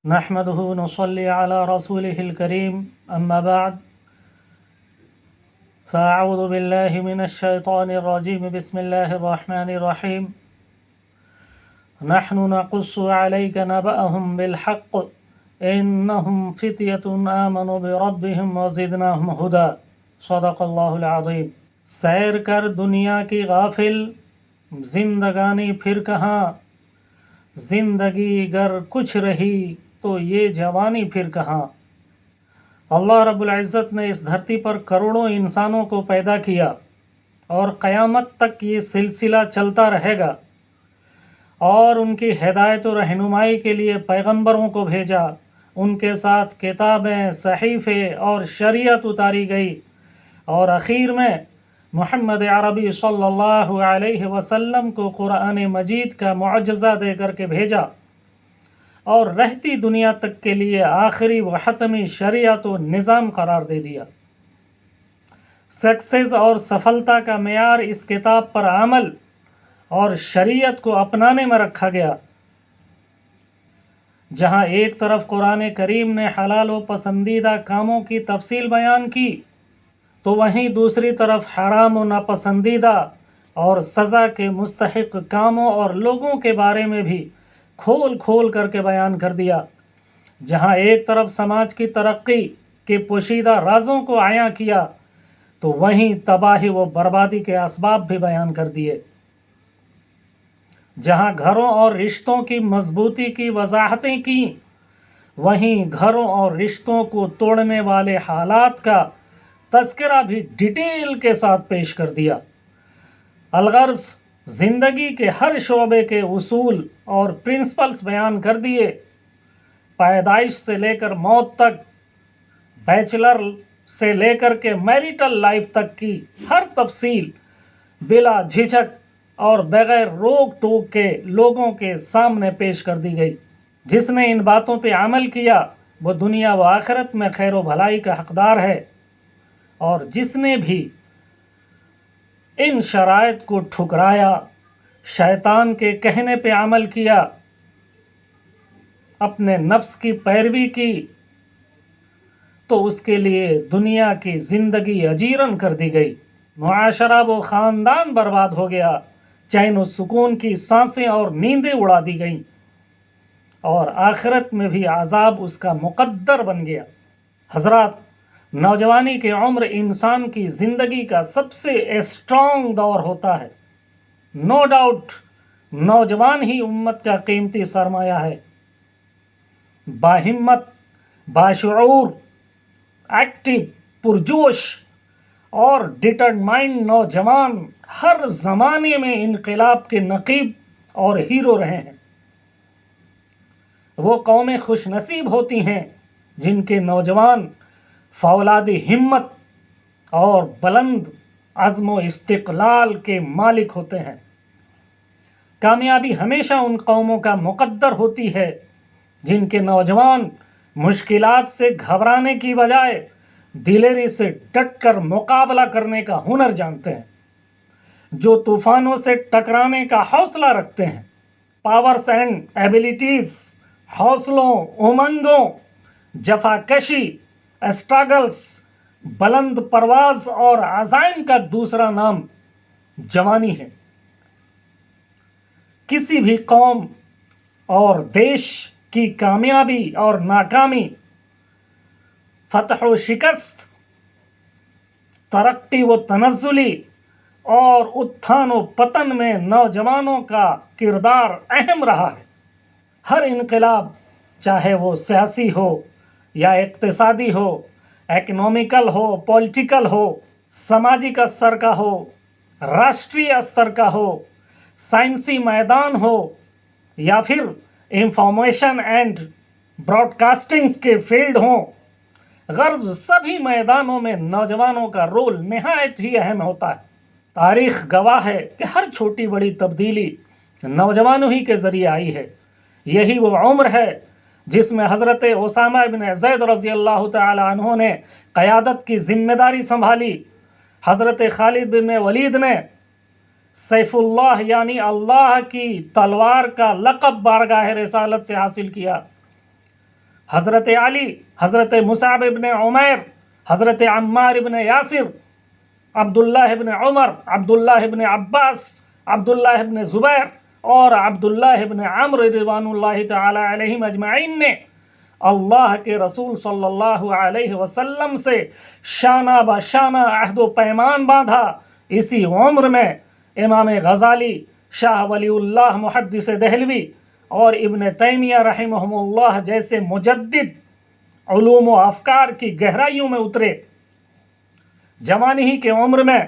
نحمده نصلي على رسوله الكريم أما بعد فأعوذ بالله من الشيطان الرجيم بسم الله الرحمن الرحيم نحن نقص عليك نبأهم بالحق إنهم فتية آمنوا بربهم وزدناهم هدى صدق الله العظيم سیر کر دنیا کی غافل زندگانی پھر کہاں زندگی گر کچھ رہی تو یہ جوانی پھر کہاں۔ اللہ رب العزت نے اس دھرتی پر کروڑوں انسانوں کو پیدا کیا اور قیامت تک یہ سلسلہ چلتا رہے گا، اور ان کی ہدایت و رہنمائی کے لیے پیغمبروں کو بھیجا، ان کے ساتھ کتابیں، صحیفے اور شریعت اتاری گئی، اور اخیر میں محمد عربی صلی اللہ علیہ وسلم کو قرآن مجید کا معجزہ دے کر کے بھیجا، اور رہتی دنیا تک کے لیے آخری و حتمی شریعت و نظام قرار دے دیا۔ سکسیس اور سفلتا کا معیار اس کتاب پر عمل اور شریعت کو اپنانے میں رکھا گیا۔ جہاں ایک طرف قرآن کریم نے حلال و پسندیدہ کاموں کی تفصیل بیان کی، تو وہیں دوسری طرف حرام و ناپسندیدہ اور سزا کے مستحق کاموں اور لوگوں کے بارے میں بھی کھول کھول کر کے بیان کر دیا۔ جہاں ایک طرف سماج کی ترقی کے پوشیدہ رازوں کو عیاں کیا، تو وہیں تباہی و بربادی کے اسباب بھی بیان کر دیے۔ جہاں گھروں اور رشتوں کی مضبوطی کی وضاحتیں کی، وہیں گھروں اور رشتوں کو توڑنے والے حالات کا تذکرہ بھی ڈیٹیل کے ساتھ پیش کر دیا۔ الغرض زندگی کے ہر شعبے کے اصول اور پرنسپلز بیان کر دیے، پیدائش سے لے کر موت تک، بیچلر سے لے کر کے میریٹل لائف تک کی ہر تفصیل بلا جھجک اور بغیر روک ٹوک کے لوگوں کے سامنے پیش کر دی گئی۔ جس نے ان باتوں پہ عمل کیا وہ دنیا و آخرت میں خیر و بھلائی کا حقدار ہے، اور جس نے بھی ان شرائط کو ٹھکرایا، شیطان کے کہنے پہ عمل کیا، اپنے نفس کی پیروی کی، تو اس کے لیے دنیا کی زندگی اجیرن کر دی گئی، معاشرہ و خاندان برباد ہو گیا، چین و سکون کی سانسیں اور نیندیں اڑا دی گئیں، اور آخرت میں بھی عذاب اس کا مقدر بن گیا۔ حضرات، نوجوانی کی عمر انسان کی زندگی کا سب سے اسٹرانگ دور ہوتا ہے۔ نو ڈاؤٹ نوجوان ہی امت کا قیمتی سرمایہ ہے۔ باہمت، باشعور، ایکٹیو، پرجوش اور ڈٹرمائنڈ نوجوان ہر زمانے میں انقلاب کے نقیب اور ہیرو رہے ہیں۔ وہ قومیں خوش نصیب ہوتی ہیں جن کے نوجوان فولادی ہمت اور بلند عزم و استقلال کے مالک ہوتے ہیں۔ کامیابی ہمیشہ ان قوموں کا مقدر ہوتی ہے جن کے نوجوان مشکلات سے گھبرانے کی بجائے دلیری سے ڈٹ کر مقابلہ کرنے کا ہنر جانتے ہیں، جو طوفانوں سے ٹکرانے کا حوصلہ رکھتے ہیں۔ پاورز اینڈ ایبیلٹیز، حوصلوں، امنگوں، جفا کشی، اسٹرگلز، بلند پرواز اور عزائم کا دوسرا نام جوانی ہے۔ کسی بھی قوم اور دیش کی کامیابی اور ناکامی، فتح و شکست، ترقی و تنزلی اور اتھان و پتن میں نوجوانوں کا کردار اہم رہا ہے۔ ہر انقلاب، چاہے وہ سیاسی ہو یا اقتصادی ہو، اکنومیکل ہو، پولیٹیکل ہو، سماجی استر کا ہو، راشٹری استر کا ہو، سائنسی میدان ہو، یا پھر انفارمیشن اینڈ براڈ کاسٹنگز کے فیلڈ ہوں، غرض سبھی میدانوں میں نوجوانوں کا رول نہایت ہی اہم ہوتا ہے۔ تاریخ گواہ ہے کہ ہر چھوٹی بڑی تبدیلی نوجوانوں ہی کے ذریعے آئی ہے۔ یہی وہ عمر ہے جس میں حضرت اسامہ بن زید رضی اللہ تعالی عنہ نے قیادت کی ذمہ داری سنبھالی، حضرت خالد بن ولید نے سیف اللہ یعنی اللہ کی تلوار کا لقب بارگاہ رسالت سے حاصل کیا، حضرت علی، حضرت مصعب ابن عمیر، حضرت عمار ابن یاسر، عبداللہ ابن عمر، عبداللہ ابن عباس، عبداللہ ابن زبیر اور عبداللہ ابن عمرو رضوان اللہ تعالی علیہم اجمعین نے اللہ کے رسول صلی اللہ علیہ وسلم سے شانہ بہ شانہ عہد و پیمان باندھا۔ اسی عمر میں امام غزالی، شاہ ولی اللہ محدث دہلوی اور ابن تیمیہ رحمہم اللہ جیسے مجدد علوم و افکار کی گہرائیوں میں اترے۔ جوانی ہی کے عمر میں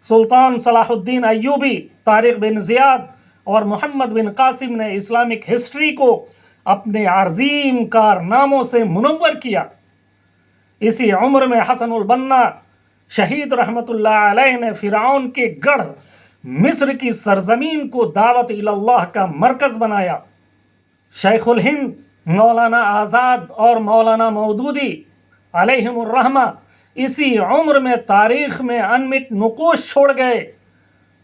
سلطان صلاح الدین ایوبی، طارق بن زیاد اور محمد بن قاسم نے اسلامک ہسٹری کو اپنے عظیم کارناموں سے منور کیا۔ اسی عمر میں حسن البنا شہید رحمت اللہ علیہ نے فرعون کے گڑھ مصر کی سرزمین کو دعوت اللہ کا مرکز بنایا۔ شیخ الہند مولانا آزاد اور مولانا مودودی علیہم الرحمہ اسی عمر میں تاریخ میں انمٹ نقوش چھوڑ گئے۔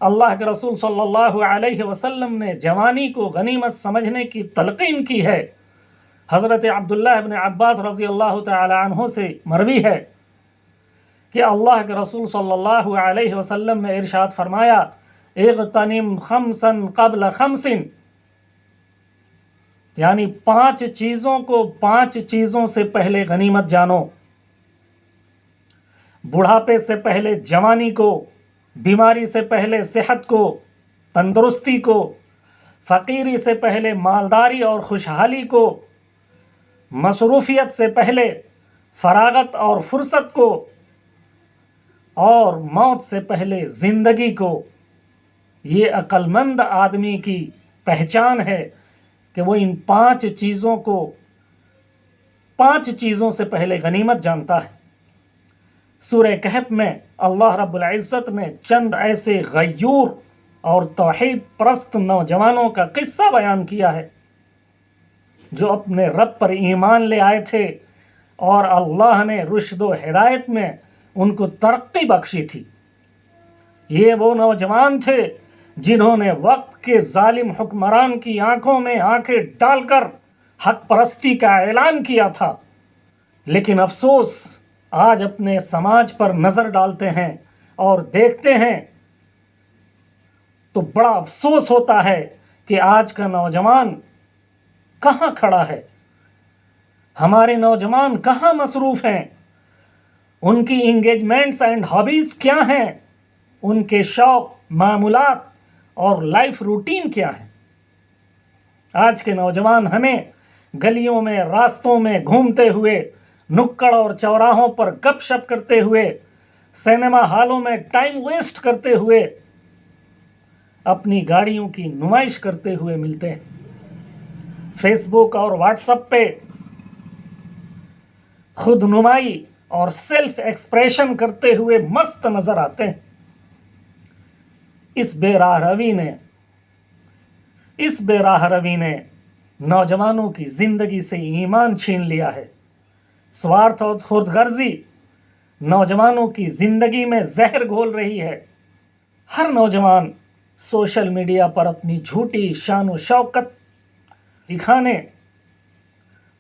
اللہ کے رسول صلی اللہ علیہ وسلم نے جوانی کو غنیمت سمجھنے کی تلقین کی ہے۔ حضرت عبداللہ ابن عباس رضی اللہ تعالی عنہ سے مروی ہے کہ اللہ کے رسول صلی اللہ علیہ وسلم نے ارشاد فرمایا، اغتنم خمسا قبل خمس، یعنی 5 چیزوں کو 5 چیزوں سے پہلے غنیمت جانو۔ بڑھاپے سے پہلے جوانی کو، بیماری سے پہلے صحت کو، تندرستی کو، فقیری سے پہلے مالداری اور خوشحالی کو، مصروفیت سے پہلے فراغت اور فرصت کو، اور موت سے پہلے زندگی کو۔ یہ عقل مند آدمی کی پہچان ہے کہ وہ ان 5 چیزوں کو 5 چیزوں سے پہلے غنیمت جانتا ہے۔ سورہ کہف میں اللہ رب العزت نے چند ایسے غیور اور توحید پرست نوجوانوں کا قصہ بیان کیا ہے جو اپنے رب پر ایمان لے آئے تھے اور اللہ نے رشد و ہدایت میں ان کو ترقی بخشی تھی۔ یہ وہ نوجوان تھے جنہوں نے وقت کے ظالم حکمران کی آنکھوں میں آنکھیں ڈال کر حق پرستی کا اعلان کیا تھا، لیکن افسوس آج اپنے سماج پر نظر ڈالتے ہیں اور دیکھتے ہیں تو بڑا افسوس ہوتا ہے کہ آج کا نوجوان کہاں کھڑا ہے، ہمارے نوجوان کہاں مصروف ہیں، ان کی انگیجمنٹس اینڈ ہابیز کیا ہیں، ان کے شوق، معمولات اور لائف روٹین کیا ہے۔ آج کے نوجوان ہمیں گلیوں میں، راستوں میں گھومتے ہوئے، نکڑ اور چوراہوں پر گپ شپ کرتے ہوئے، سینما ہالوں میں ٹائم ویسٹ کرتے ہوئے، اپنی گاڑیوں کی نمائش کرتے ہوئے ملتے ہیں۔ فیس بک اور واٹس ایپ پہ خود نمائی اور سیلف ایکسپریشن کرتے ہوئے مست نظر آتے ہیں۔ اس بے راہ روی نے نوجوانوں کی زندگی سے ایمان چھین لیا ہے۔ سوارتھ اور خود غرضی نوجوانوں کی زندگی میں زہر گھول رہی ہے۔ ہر نوجوان سوشل میڈیا پر اپنی جھوٹی شان و شوکت دکھانے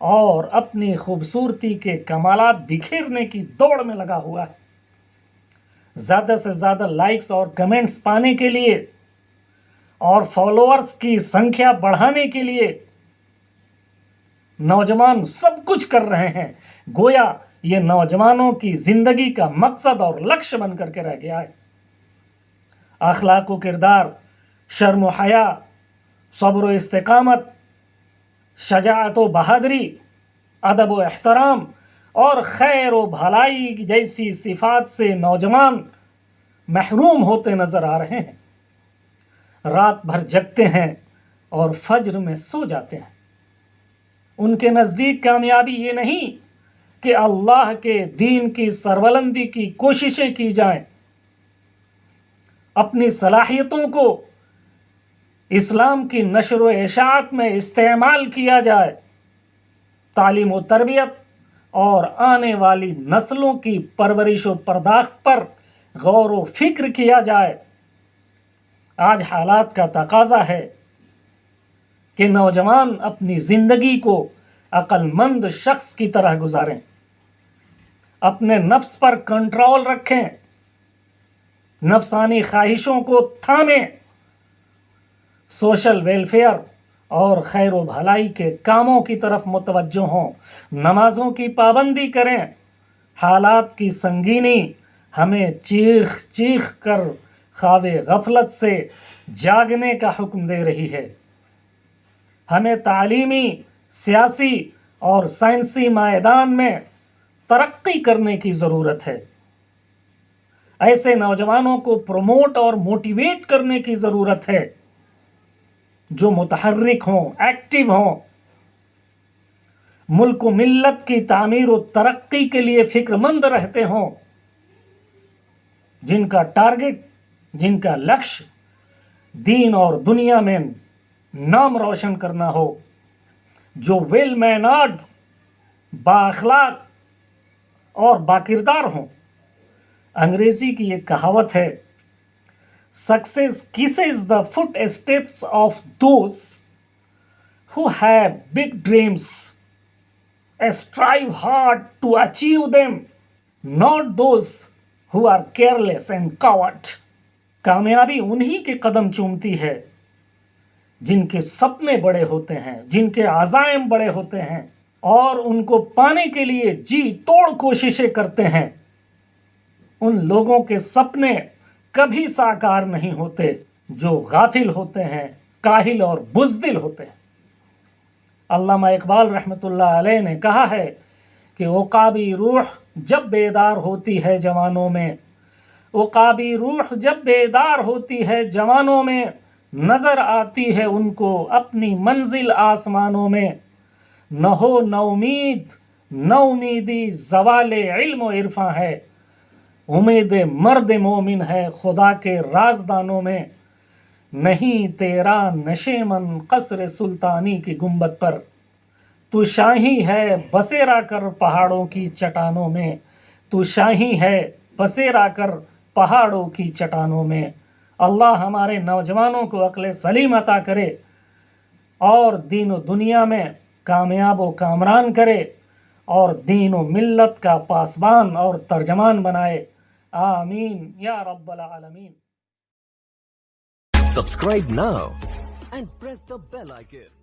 اور اپنی خوبصورتی کے کمالات بکھیرنے کی دوڑ میں لگا ہوا ہے۔ زیادہ سے زیادہ لائکس اور کمنٹس پانے کے لیے اور فالوورز کی سنکھیا بڑھانے کے لیے نوجوان سب کچھ کر رہے ہیں، گویا یہ نوجوانوں کی زندگی کا مقصد اور لکش بن کر کے رہ گیا ہے۔ اخلاق و کردار، شرم و حیا، صبر و استقامت، شجاعت و بہادری، ادب و احترام اور خیر و بھلائی جیسی صفات سے نوجوان محروم ہوتے نظر آ رہے ہیں۔ رات بھر جگتے ہیں اور فجر میں سو جاتے ہیں۔ ان کے نزدیک کامیابی یہ نہیں کہ اللہ کے دین کی سربلندی کی کوششیں کی جائیں، اپنی صلاحیتوں کو اسلام کی نشر و اشاعت میں استعمال کیا جائے، تعلیم و تربیت اور آنے والی نسلوں کی پرورش و پرداخت پر غور و فکر کیا جائے۔ آج حالات کا تقاضا ہے کہ نوجوان اپنی زندگی کو عقل مند شخص کی طرح گزاریں، اپنے نفس پر کنٹرول رکھیں، نفسانی خواہشوں کو تھامیں، سوشل ویلفیئر اور خیر و بھلائی کے کاموں کی طرف متوجہ ہوں، نمازوں کی پابندی کریں۔ حالات کی سنگینی ہمیں چیخ چیخ کر خواب غفلت سے جاگنے کا حکم دے رہی ہے۔ ہمیں تعلیمی، سیاسی اور سائنسی میدان میں ترقی کرنے کی ضرورت ہے۔ ایسے نوجوانوں کو پروموٹ اور موٹیویٹ کرنے کی ضرورت ہے جو متحرک ہوں، ایکٹیو ہوں، ملک و ملت کی تعمیر و ترقی کے لیے فکر مند رہتے ہوں، جن کا ٹارگٹ، جن کا لکش دین اور دنیا میں نام روشن کرنا ہو، جو ویل مینرڈ، با اخلاق اور باکردار ہوں۔ انگریزی کی ایک کہاوت ہے، success kisses the footsteps of those who have big dreams, strive hard to achieve them, not those who are careless and coward۔ کامیابی انہی کے قدم چومتی ہے جن کے سپنے بڑے ہوتے ہیں، جن کے عزائم بڑے ہوتے ہیں اور ان کو پانے کے لیے جی توڑ کوششیں کرتے ہیں۔ ان لوگوں کے سپنے کبھی ساکار نہیں ہوتے جو غافل ہوتے ہیں، کاہل اور بزدل ہوتے ہیں۔ علامہ اقبال رحمۃ اللہ علیہ نے کہا ہے کہ عقابی روح جب بیدار ہوتی ہے جوانوں میں، عقابی روح جب بیدار ہوتی ہے جوانوں میں، نظر آتی ہے ان کو اپنی منزل آسمانوں میں۔ نہ ہو نومید، نومیدی زوال علم و عرفاں ہے، امید مرد مومن ہے خدا کے رازدانوں میں۔ نہیں تیرا نشیمن قصر سلطانی کی گنبد پر، تو شاہی ہے بسیرا کر پہاڑوں کی چٹانوں میں، تو شاہی ہے بسیرا کر پہاڑوں کی چٹانوں میں۔ اللہ ہمارے نوجوانوں کو عقل سلیم عطا کرے اور دین و دنیا میں کامیاب و کامران کرے اور دین و ملت کا پاسبان اور ترجمان بنائے۔ آمین یا رب العالمین۔ Subscribe now and press the bell icon.